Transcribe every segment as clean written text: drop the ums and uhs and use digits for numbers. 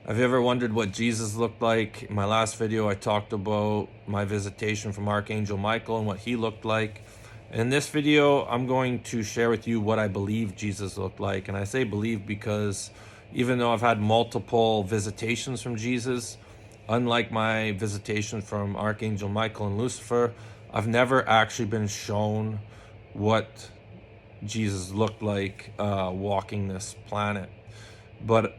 Have you ever wondered what Jesus looked like? In my last video, I talked about my visitation from Archangel Michael and what he looked like. In this video, I'm going to share with you what I believe Jesus looked like. And I say believe because even though I've had multiple visitations from Jesus, unlike my visitations from Archangel Michael and Lucifer, I've never actually been shown what Jesus looked like walking this planet. But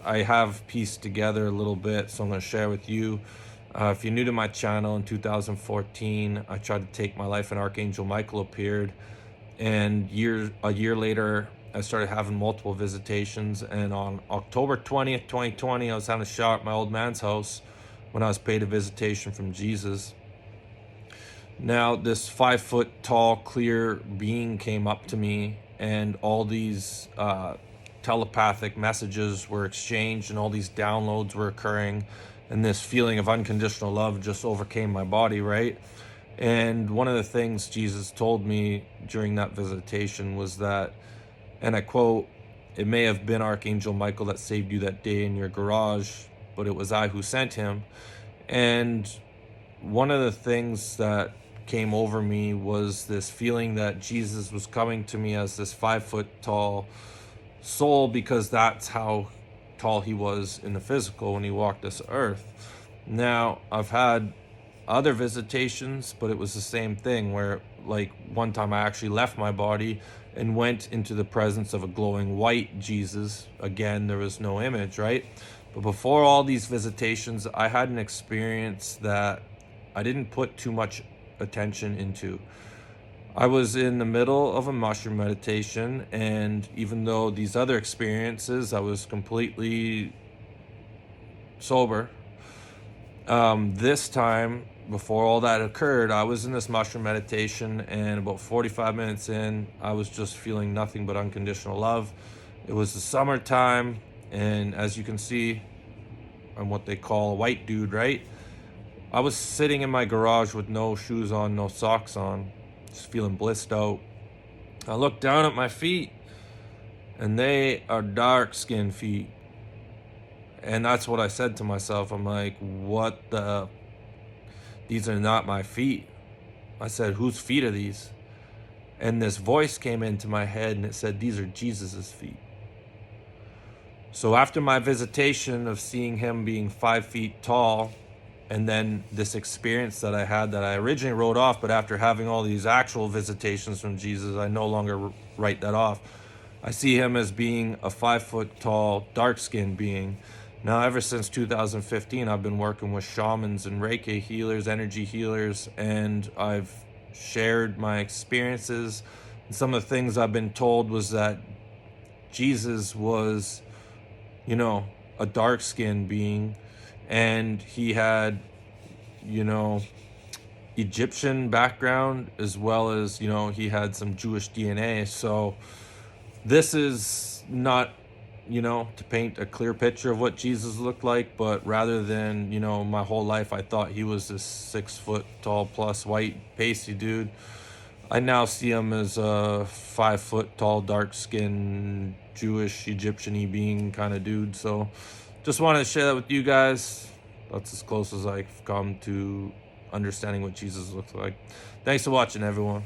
I have pieced together a little bit, so I'm going to share with you. If you're new to my channel, in 2014, I tried to take my life and Archangel Michael appeared. And a year later, I started having multiple visitations. And on October 20th, 2020, I was having a shower at my old man's house when I was paid a visitation from Jesus. Now, this 5-foot tall, clear being came up to me, and all these telepathic messages were exchanged, and all these downloads were occurring, and this feeling of unconditional love just overcame my body, right? And one of the things Jesus told me during that visitation was that, and I quote, "It may have been Archangel Michael that saved you that day in your garage, but it was I who sent him." And one of the things that came over me was this feeling that Jesus was coming to me as this 5-foot tall soul, because that's how tall he was in the physical when he walked this earth. Now, I've had other visitations, but it was the same thing where, like, one time I actually left my body and went into the presence of a glowing white Jesus. Again, there was no image, right? But before all these visitations, I had an experience that I didn't put too much attention into. I was in the middle of a mushroom meditation, and even though these other experiences, I was completely sober. This time, before all that occurred, I was in this mushroom meditation, and about 45 minutes in, I was just feeling nothing but unconditional love. It was the summertime, and as you can see, I'm what they call a white dude, right? I was sitting in my garage with no shoes on, no socks on, just feeling blissed out. I looked down at my feet, and they are dark-skinned feet. And that's what I said to myself. I'm like, what the? These are not my feet. I said, whose feet are these? And this voice came into my head, and it said, these are Jesus's feet. So after my visitation of seeing him being 5 feet tall, and then this experience that I had that I originally wrote off, but after having all these actual visitations from Jesus, I no longer write that off. I see him as being a 5-foot tall, dark-skinned being. Now, ever since 2015, I've been working with shamans and Reiki healers, energy healers, and I've shared my experiences. And some of the things I've been told was that Jesus was, a dark-skinned being, and he had, Egyptian background, as well as, he had some Jewish DNA. So this is not, to paint a clear picture of what Jesus looked like, but rather than, my whole life I thought he was this 6-foot tall plus white pasty dude, I now see him as a 5-foot tall, dark-skinned, Jewish, Egyptian-y being kind of dude. So just wanted to share that with you guys. That's as close as I've come to understanding what Jesus looks like. Thanks for watching, everyone.